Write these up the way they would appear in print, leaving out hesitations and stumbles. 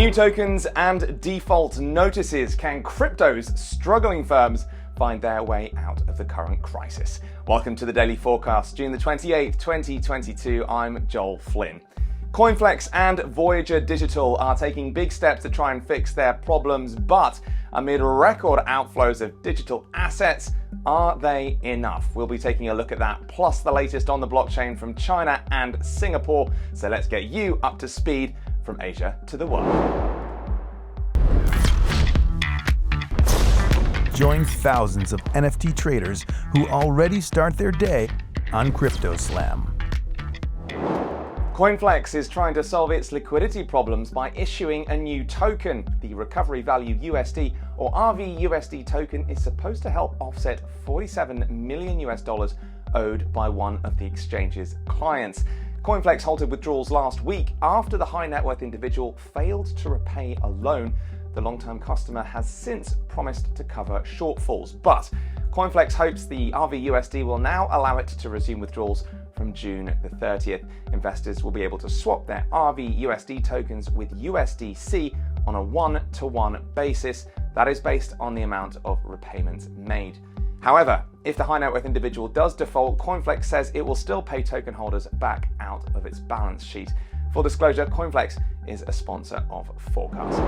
New tokens and default notices. Can crypto's struggling firms find their way out of the current crisis? Welcome to the Daily Forkast, June the 28th, 2022. I'm Joel Flynn. CoinFLEX and Voyager Digital are taking big steps to try and fix their problems, but amid record outflows of digital assets, are they enough? We'll be taking a look at that, plus the latest on the blockchain from China and Singapore. So let's get you up to speed from Asia to the world. Join thousands of NFT traders who already start their day on CryptoSlam. CoinFLEX is trying to solve its liquidity problems by issuing a new token. The Recovery Value USD or RVUSD token is supposed to help offset $47 million owed by one of the exchange's clients. CoinFLEX halted withdrawals last week after the high net worth individual failed to repay a loan. The long-term customer has since promised to cover shortfalls, but CoinFLEX hopes the RVUSD will now allow it to resume withdrawals from June the 30th. Investors will be able to swap their RVUSD tokens with USDC on a one-to-one basis. That is based on the amount of repayments made. However, if the high net worth individual does default, CoinFLEX says it will still pay token holders back out of its balance sheet. Full disclosure, CoinFLEX is a sponsor of Forecast.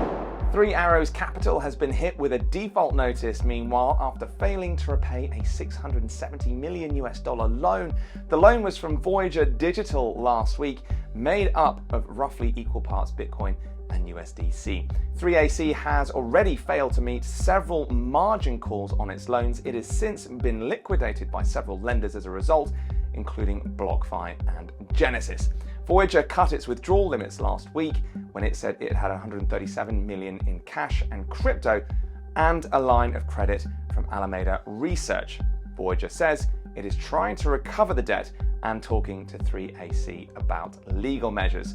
Three Arrows Capital has been hit with a default notice, meanwhile, after failing to repay a $670 million loan. The loan was from Voyager Digital last week, made up of roughly equal parts Bitcoin and USDC. 3AC has already failed to meet several margin calls on its loans. It has since been liquidated by several lenders as a result, including BlockFi and Genesis. Voyager cut its withdrawal limits last week when it said it had $137 million in cash and crypto and a line of credit from Alameda Research. Voyager says it is trying to recover the debt and talking to 3AC about legal measures.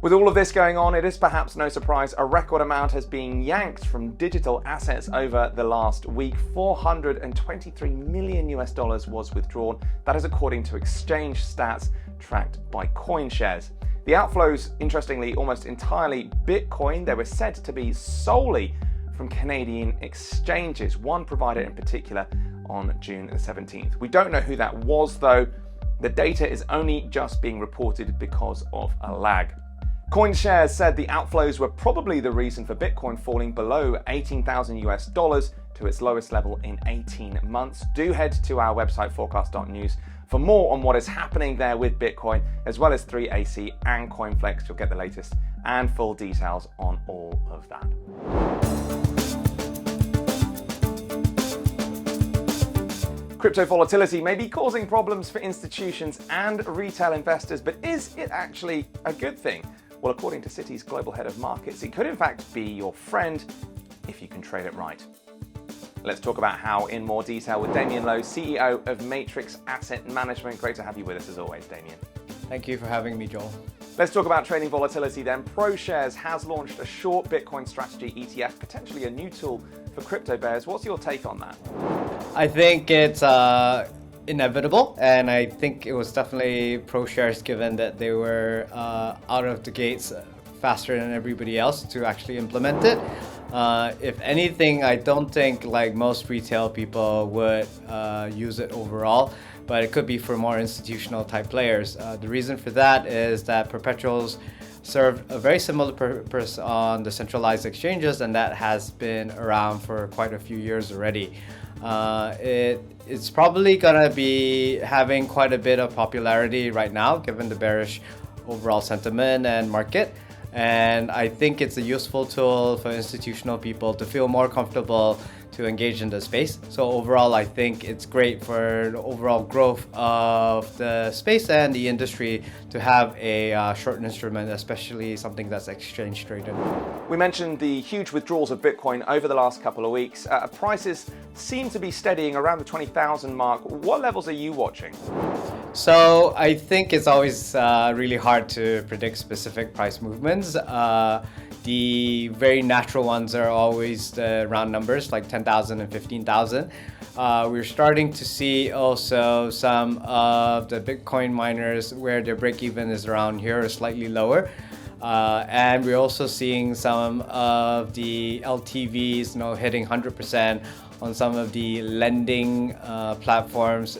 With all of this going on, it is perhaps no surprise a record amount has been yanked from digital assets over the last week. $423 million was withdrawn. That is according to exchange stats tracked by CoinShares. The outflows, interestingly, almost entirely Bitcoin. They were said to be solely from Canadian exchanges, one provider in particular on June the 17th. We don't know who that was, though. The data is only just being reported because of a lag. CoinShares said the outflows were probably the reason for Bitcoin falling below $18,000 to its lowest level in 18 months. Do head to our website forecast.news for more on what is happening there with Bitcoin, as well as 3AC and CoinFLEX. You'll get the latest and full details on all of that. Crypto volatility may be causing problems for institutions and retail investors, but is it actually a good thing? Well, according to Citi's global head of markets, it could in fact be your friend if you can trade it right. Let's talk about how in more detail with Damien Lowe, CEO of Matrix Asset Management. Great to have you with us as always, Damien. Thank you for having me, Joel. Let's talk about trading volatility then. ProShares has launched a short Bitcoin strategy ETF, potentially a new tool for crypto bears. What's your take on that? I think it's inevitable, and I think it was definitely ProShares, given that they were out of the gates faster than everybody else to actually implement it. If anything, I don't think like most retail people would use it overall, but it could be for more institutional type players. The reason for that is that perpetuals serve a very similar purpose on the centralized exchanges, and that has been around for quite a few years already. It's probably gonna be having quite a bit of popularity right now, given the bearish overall sentiment and market. And I think it's a useful tool for institutional people to feel more comfortable to engage in the space. So overall, I think it's great for the overall growth of the space and the industry to have a short instrument, especially something that's exchange traded. We mentioned the huge withdrawals of Bitcoin over the last couple of weeks. Prices seem to be steadying around the 20,000 mark. What levels are you watching? So I think it's always really hard to predict specific price movements. The very natural ones are always the round numbers, like 10,000 and 15,000. We're starting to see also some of the Bitcoin miners where their break even is around here or slightly lower. And we're also seeing some of the LTVs, hitting 100% on some of the lending platforms.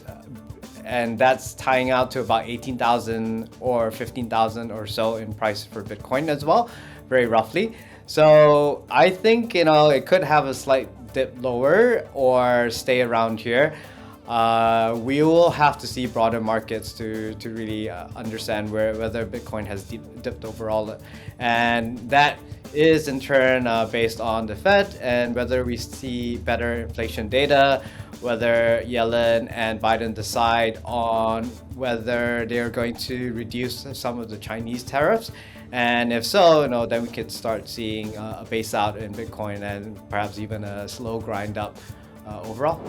And that's tying out to about 18,000 or 15,000 or so in price for Bitcoin as well, very roughly. So I think, it could have a slight dip lower or stay around here. We will have to see broader markets to really understand whether Bitcoin has dipped overall. And that is in turn based on the Fed and whether we see better inflation data, whether Yellen and Biden decide on whether they're going to reduce some of the Chinese tariffs. And if so, then we could start seeing a base out in Bitcoin and perhaps even a slow grind up overall.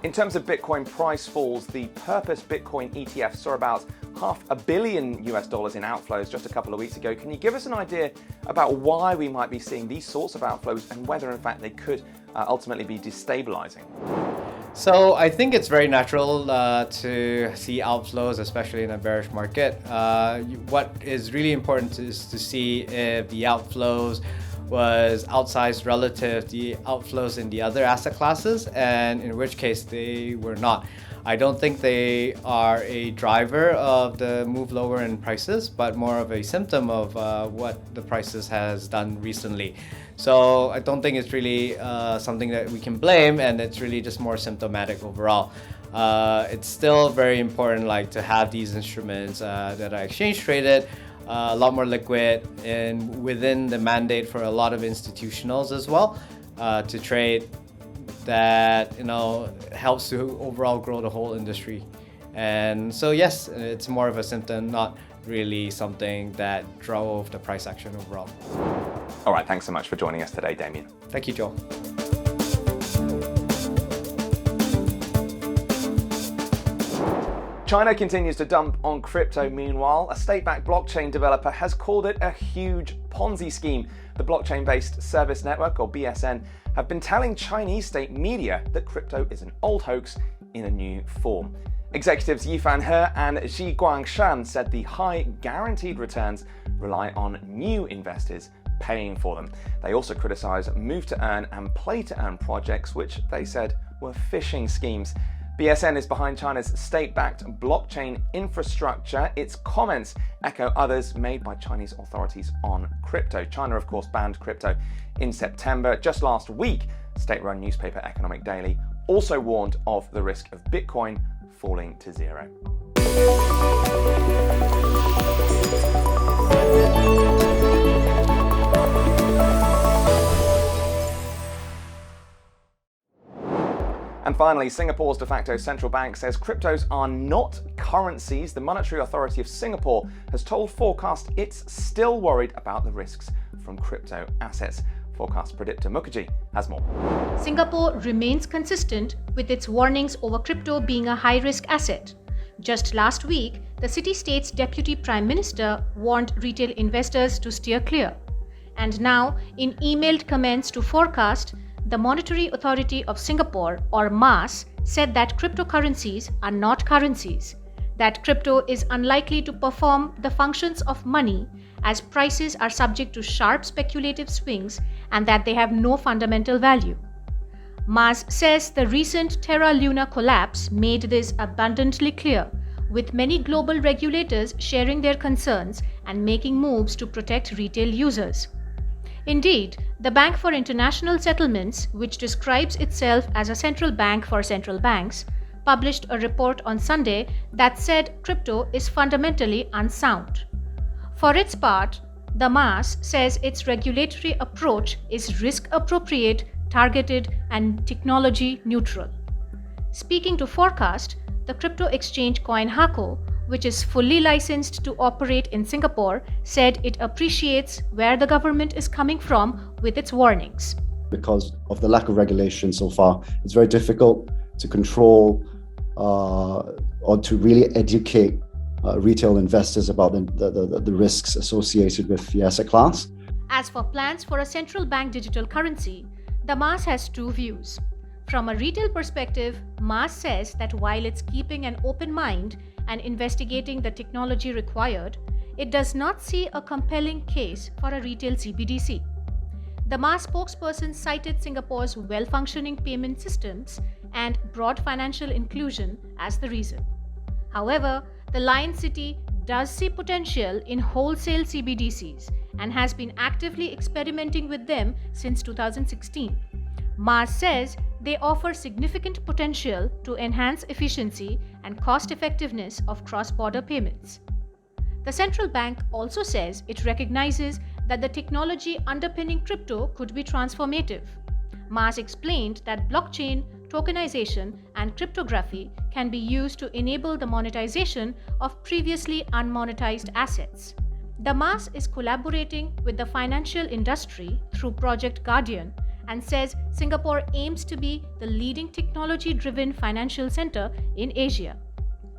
In terms of Bitcoin price falls, the Purpose Bitcoin ETF saw about $500 million in outflows just a couple of weeks ago. Can you give us an idea about why we might be seeing these sorts of outflows and whether in fact they could ultimately be destabilizing? So I think it's very natural to see outflows, especially in a bearish market. What is really important is to see if the outflows was outsized relative to the outflows in the other asset classes, and in which case they were not. I don't think they are a driver of the move lower in prices, but more of a symptom of what the prices has done recently. So I don't think it's really something that we can blame, and it's really just more symptomatic overall. It's still very important to have these instruments that are exchange traded, a lot more liquid, and within the mandate for a lot of institutionals as well to trade. That helps to overall grow the whole industry. And so yes, it's more of a symptom, not really something that drove the price action overall. All right, thanks so much for joining us today, Damien. Thank you, Joel. China continues to dump on crypto. Meanwhile, a state-backed blockchain developer has called it a huge Ponzi scheme. The blockchain-based service network, or BSN, have been telling Chinese state media that crypto is an old hoax in a new form. Executives Yifan He and Xi Guangshan said the high guaranteed returns rely on new investors paying for them. They also criticized move-to-earn and play-to-earn projects, which they said were phishing schemes. BSN is behind China's state-backed blockchain infrastructure. Its comments echo others made by Chinese authorities on crypto. China, of course, banned crypto in September. Just last week, state-run newspaper Economic Daily also warned of the risk of Bitcoin falling to zero. And finally, Singapore's de facto central bank says cryptos are not currencies. The Monetary Authority of Singapore has told Forecast it's still worried about the risks from crypto assets. Forecast predictor Mukherjee has more. Singapore remains consistent with its warnings over crypto being a high-risk asset. Just last week, the city-state's deputy prime minister warned retail investors to steer clear. And now, in emailed comments to Forecast, the Monetary Authority of Singapore, or MAS, said that cryptocurrencies are not currencies, that crypto is unlikely to perform the functions of money as prices are subject to sharp speculative swings, and that they have no fundamental value. MAS says the recent Terra Luna collapse made this abundantly clear, with many global regulators sharing their concerns and making moves to protect retail users. Indeed, the Bank for International Settlements, which describes itself as a central bank for central banks, published a report on Sunday that said crypto is fundamentally unsound. For its part, the MAS says its regulatory approach is risk-appropriate, targeted, and technology-neutral. Speaking to Forecast, the crypto exchange CoinHako, which is fully licensed to operate in Singapore, said it appreciates where the government is coming from with its warnings. Because of the lack of regulation so far, it's very difficult to control or to really educate retail investors about the risks associated with the asset class. As for plans for a central bank digital currency, the MAS has two views. From a retail perspective, MAS says that while it's keeping an open mind and investigating the technology required, it does not see a compelling case for a retail CBDC. The Ma spokesperson cited Singapore's well-functioning payment systems and broad financial inclusion as the reason. However, the Lion City does see potential in wholesale CBDCs and has been actively experimenting with them since 2016. Ma says they offer significant potential to enhance efficiency and cost-effectiveness of cross-border payments. The central bank also says it recognizes that the technology underpinning crypto could be transformative. Ma's explained that blockchain, tokenization, and cryptography can be used to enable the monetization of previously unmonetized assets. The MAS is collaborating with the financial industry through Project Guardian and says Singapore aims to be the leading technology-driven financial center in Asia.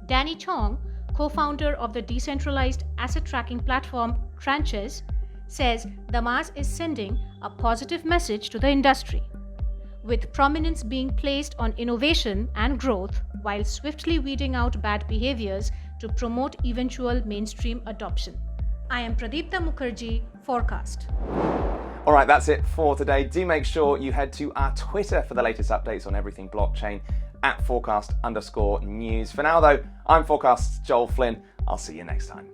Danny Chong, co-founder of the decentralized asset tracking platform Tranches, says the MAS is sending a positive message to the industry, with prominence being placed on innovation and growth while swiftly weeding out bad behaviors to promote eventual mainstream adoption. I am Pradeepta Mukherjee, Forecast. All right, that's it for today. Do make sure you head to our Twitter for the latest updates on everything blockchain @Forecast_news. For now, though, I'm Forecast's Joel Flynn. I'll see you next time.